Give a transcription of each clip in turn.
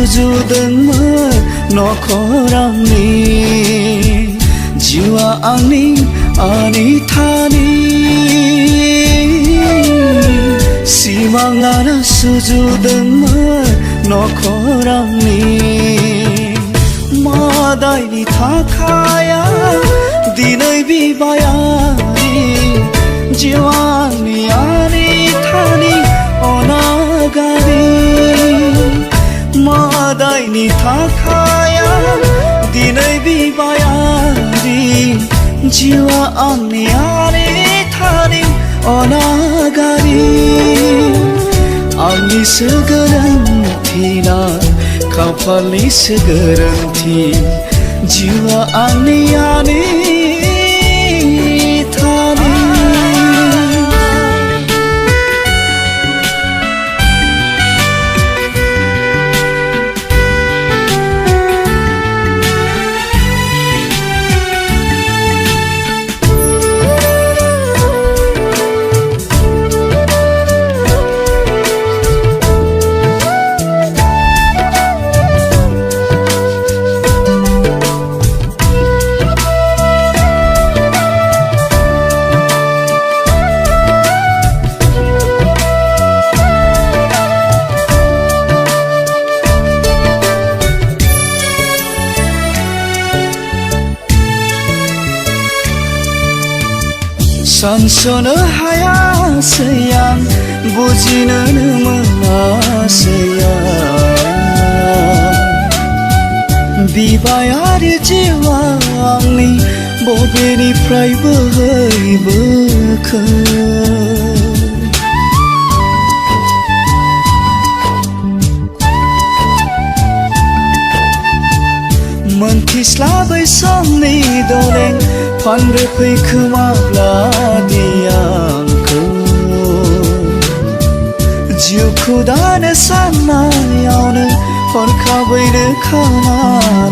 सुजुदोंमोन नखर आंनि जिउआ आंनि आनि थानि सिमाङानो सुजुदोंमोन नखर आंनि मादायनि थाखाया दिनै बिबायारि जिउआ आंनि आनि थानि अनागारि मादायनि थाखाया दिनै बिबायारि जिउआ आंनि आनि थानि अनागारि आंनिसो गोरोन्थिना खाफालनिसो गोरोन्थि जिउआ आंनि आनि थानि सानस'नो हायासै आं बुजिनोनो मोनासै आं बिबायारि जिउआ आंनि बबेनिफ्राय बोहैबोखो मोनथिस्लाबै समनि दलें फानब्रै खोमाब्लादि आंखौ जिउखौ दानो साननायावनो हरखाबैनो खाना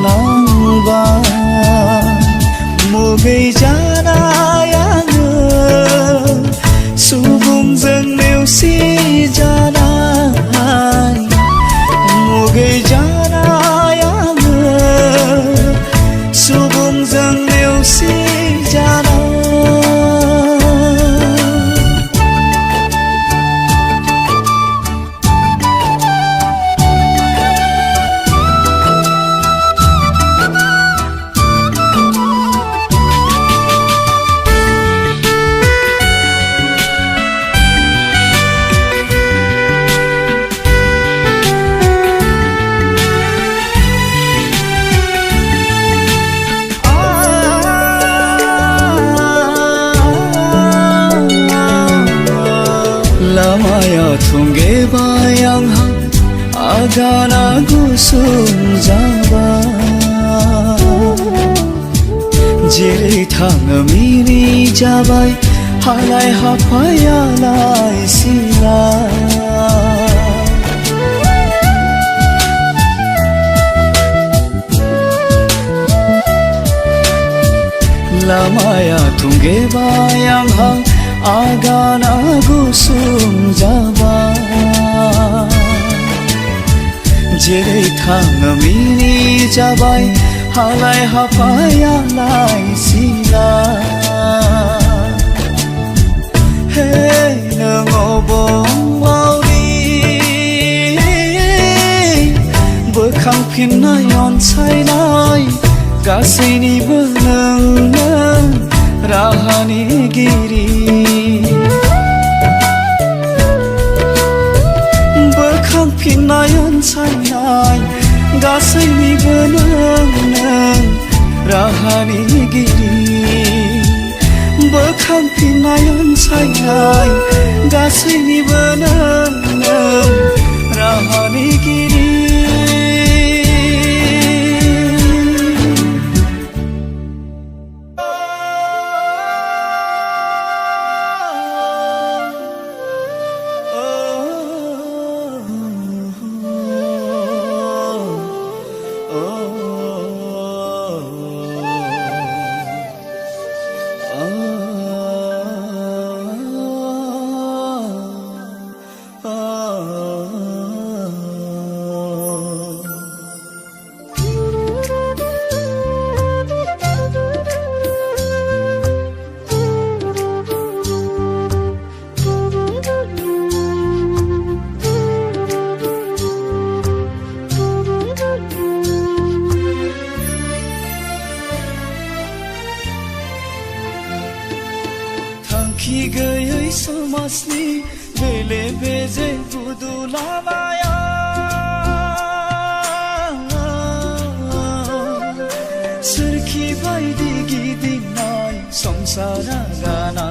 नांबाय मुगै जानाय आङो सुबुंजों नेवसि जानाय मुगै जानाय आङो सुबुंजों नेवसि लामाया थुंगेबाय आंहा आगाना गुसुं जाबाय जेरै थाङो मिनि जाबाय हालाय हाफायालाय सिलाय लामाया थुंगेबाय आंहा आगाना गुसुं जाबाय जेरै थाङो मिनि जाबाय हालाय हाफायालाय सिलाय हे नों अबंलावरि बोखांफिननाय अनसायनाय गासैनिबो नोंनो राहानिगिरि बोखांफिननाय अनसायनाय गासैनिबो नों राहानिगिरि बोखांफिननाय अनसायनाय गासैनिबो नों राहानिगिरि oh थांखि गैयै समाजनि बेले बेजे गुदुलाबाया सोरखि बायदि गिदिंनाय संसारा गाना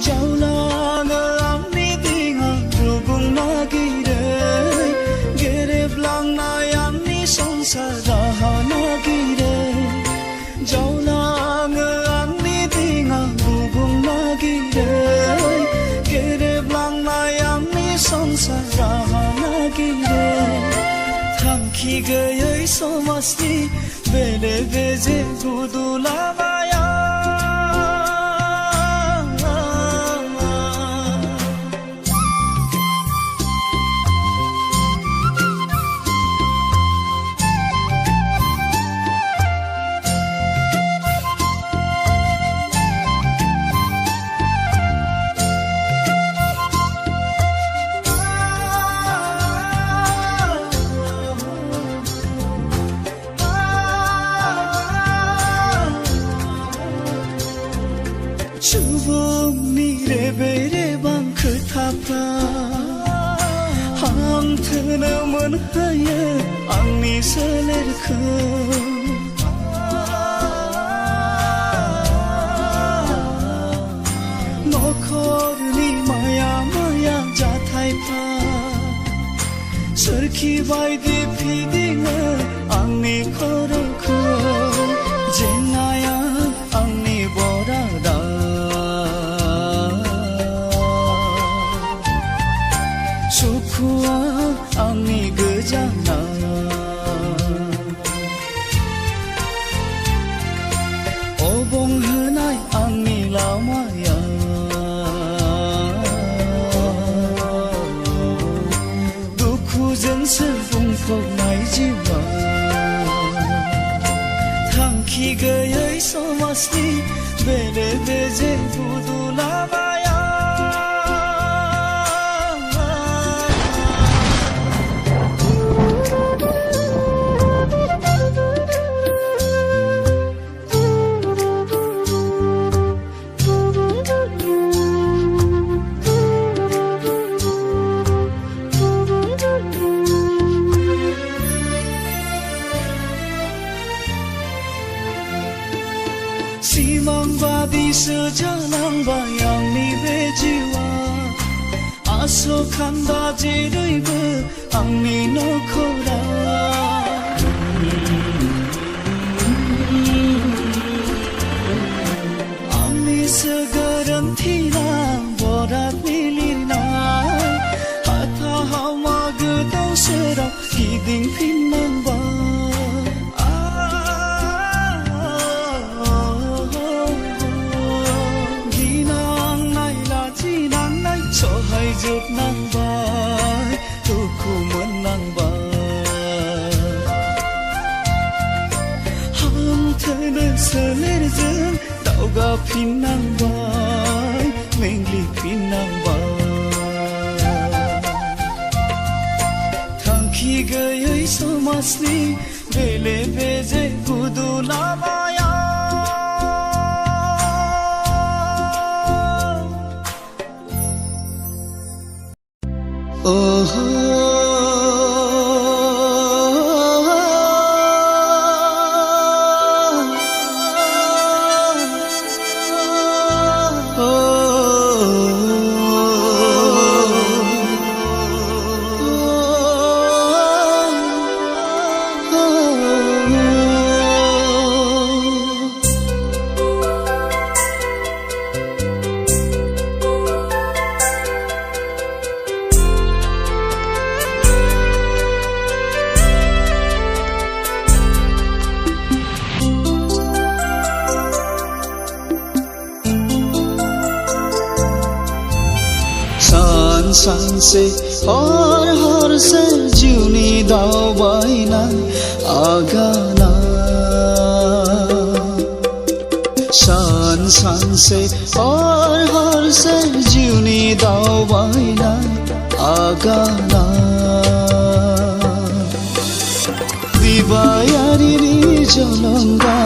जावलाङो आंनि दिङा रुगुं नागिरै गेरेबलांनाय आंनि संसार राहा नागिरै जावलाङो आंनि दिङा रुगुं नागिरै गेरेबलांनाय आंनि संसार राहा नागिरै थांखि गैयै समाजनि बेले बेजे गुदुलाबाया सुबुंनि रेबे रेबां खोथाफ्रा हांथोनो मोनहोयो आंनि सोलेरखौ नखरनि माया माया जाथायफ्रा सोरखि बायदि फिदिङो आंनि खर'खौ जेंनाया आंनि बरादा सुखुआ आंनि गोजाना अबंहोनाय आंनि लामाया दुखुजोंसो बुंफबनाय जिउआ थांखि गैयै समाजनि बेले बेजे गुदुलाबाया सिमांबादिसो जालांबाय आंनि बे जिउआ आसखान्दा जेरैबो आंनि नखरा आंनिसो गोरोन्थिना बरादनि लिरनाय हाथा हावमा गोदाव सोराव गिदिंफिननांबाय सहायजोबनांबाय दुखु मोननांबाय हांथोनो सोलेरजों दावगाफिननांबाय मेंग्लिफिननांबाय थांखि गैयै समाजनि बेले बेजे गुदुलाबाया सानसे हरसे जिउनि दावबायनाय आगाना सानसे हरसे जिउनि दावबायनाय आगाना दिबायारिनि जलंगा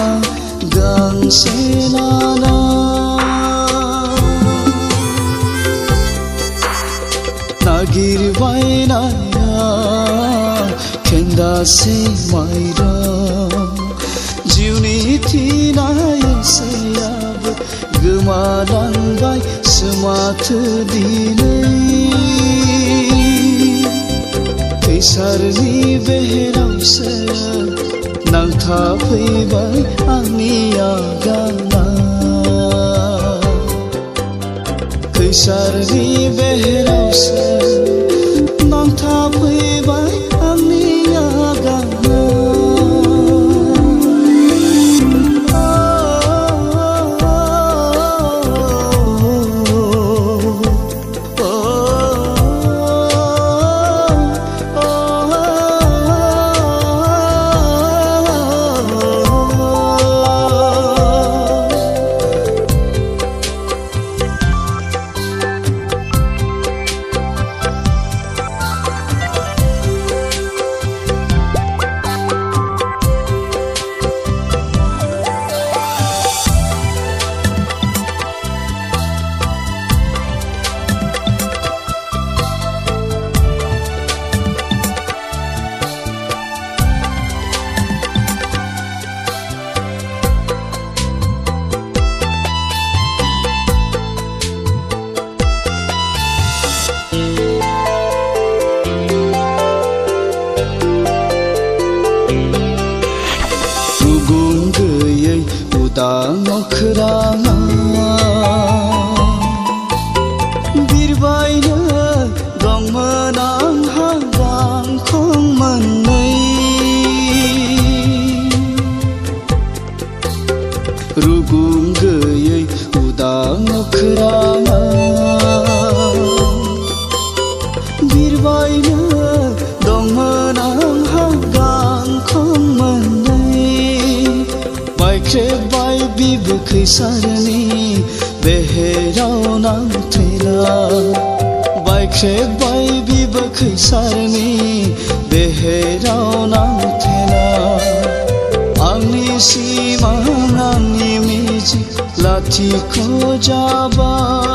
गांसे नाला नागिरबायनाया खेन्दासे माइरा जिउनि थिनायसेयाबो गोमालांबाय माथो दिनै खैसारनि बेहेरावसो नांथाफैबाय आंनि आगाना खैसारनि बेहेरावसो नांथाफैबाय आंनि आगाना नखराना बिरबायनो दंमोन आंहा गांखं मोननै रुगुं गैयै उदां नखराना बिरबायनो दंमोन आंहा गांखं मोननै बायख्रेबबाय बिबो खैसारनि बेहेराव नांथेना बायख्रेबबाय बिबो खैसारनि बेहेराव नांथेना आंनि सिमां आंनि मिजिं लाथिख' जाबाय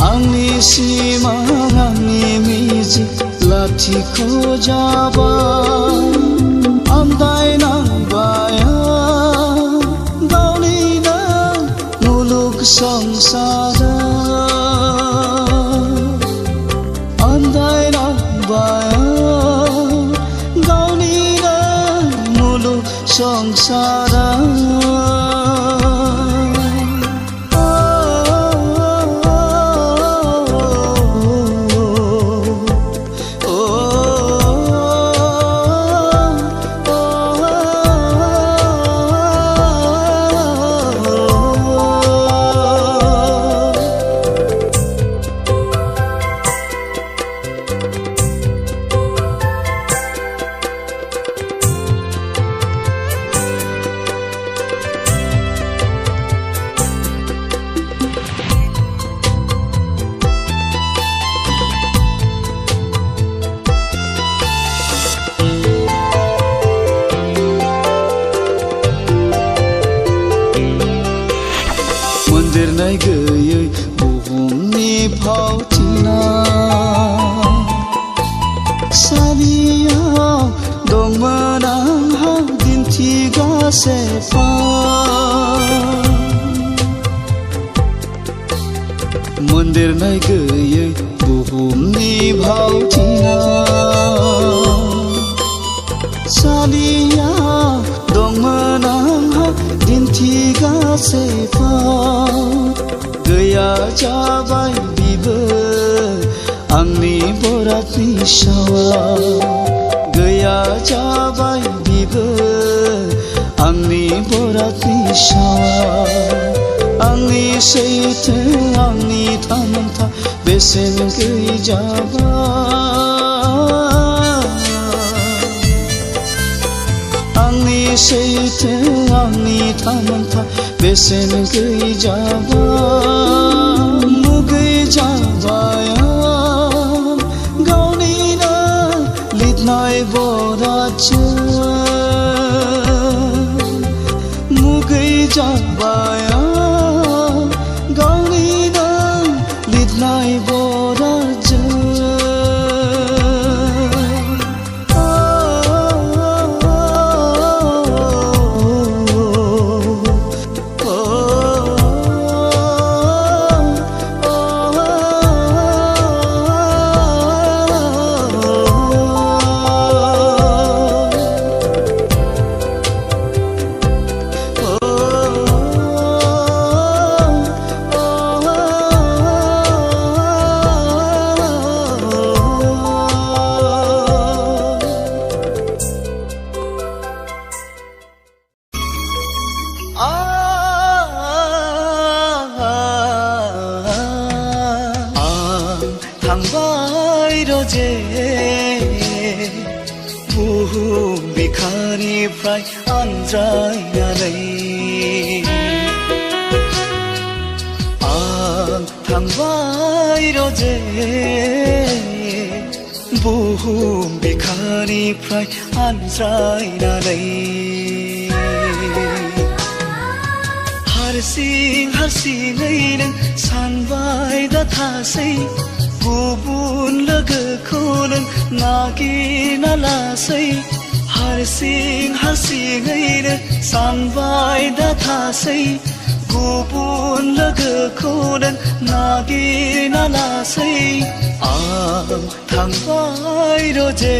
आंनि सिमां आंनि मिजिं लाथिख' जाबाय आन्दायनांबाय गावनिनो मुलुग संसारा आन्दायनांबाय गावनिनो मुलुग संसारा मोनदेरनाय गैयै बुहुमनि फावथिना सारियाव दंमोन आंहा दिन्थिगासे मोनदेरनाय गैयै बुहुमनि फावथिना सारियाव दंमोन आंहा दिन्थिगासे गैया जाबाय बिबो आंनि बरातनि सावा गैया जाबाय बिबो आंनि बरातनि सावा आंनि सैथो आंनि थामोनथा बेसेन गैयै जाबाय आंनि सैथो आंनि थामोनथा बेसेन गैयै जाबाय मुगै जाबाय गावनिनो लिरनाय जाबाय गावनिनो लिरनाय बरादजों थांबाय रजे बुहुम बिखानिफ्राय आनज्रायनानै आं थांबाय रजे बुहुम बिखानिफ्राय आनज्रायनानै हारसिं हारसिङैनो सानबाय दा थासै गुबुन लोगोखौ नों नागिरना लासै हारसिं हारसिङैनो सानबाय दा थासै गुबुन लोगोखौ नों नागिरना लासै आं थांबाय रजे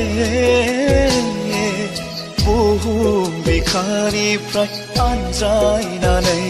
बुहुम बिखानिफ्राय आनज्रायनानै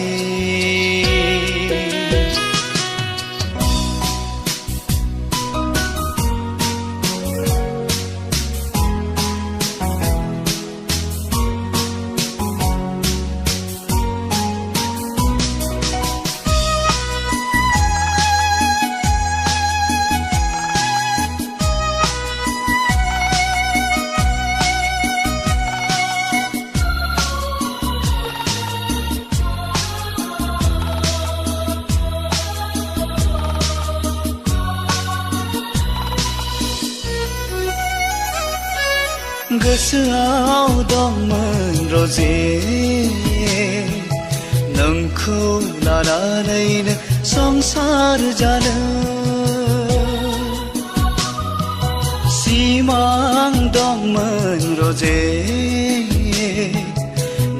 गोसोआव दंमोन रजे नोंखौ लानानैनो संसार जानो सिमां दंमोन रजे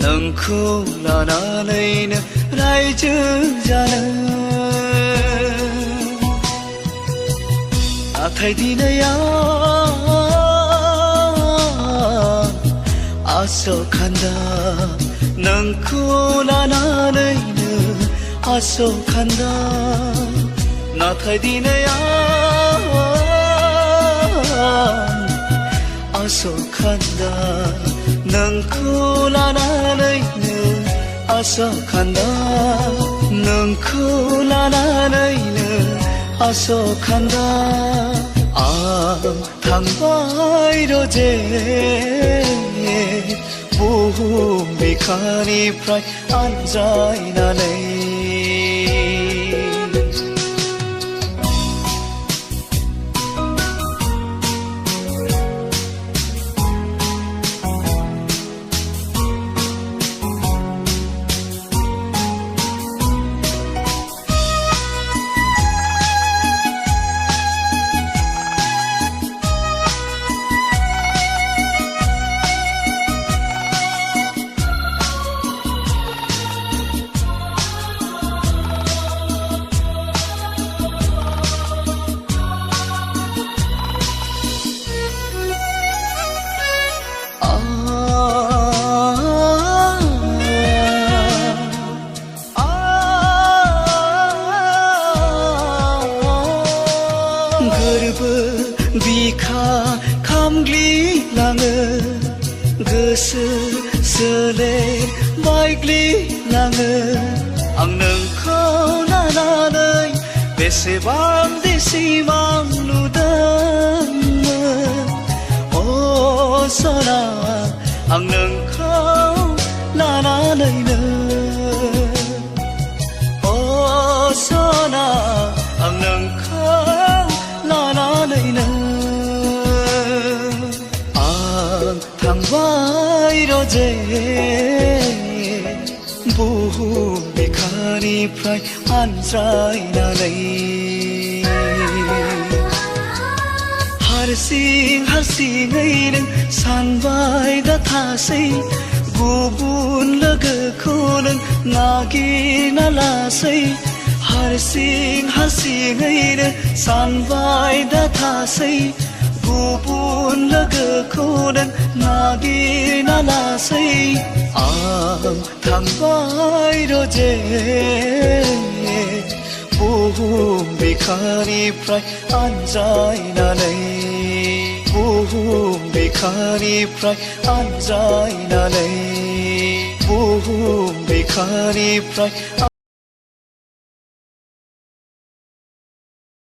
नोंखौ लानानैनो रायजो जानो नाथाय दिनै आसखान्दा नोंखौ लानानैनो आसखान्दा नाथाय दिनै आसखान्दा नोंखौ लानानैनो आसखान्दा नोंखौ लानानैनो आसखान्दा आं थांबाय रजे बुहुम बिखानिफ्राय आनज्रायनानै बिखा खामग्लिलाङो गोसो सोलेर बायग्लिलाङो आं नोंखौ लानानै बेसेबां सिमां नुदोंमोन अ सना आं नोंखौ लानानैनो अ सना आं नोंखौ लानानैनो थांबाय रजे बुहुम बिखानिफ्राय आनज्रायनानै हारसिङै नों सानबाय दा थासै गुबुन लोगोखौ नों नागिरना लासै हारसिङैनो सानबाय दा थासै गुबुन लोगोखौ नों नागिरना लासै आं थांबाय रजे बुहुम बिखानिफ्राय आनज्रायनानै बुहुम बिखानिफ्राय आनज्रायनानै बुहुम बिखानिफ्राय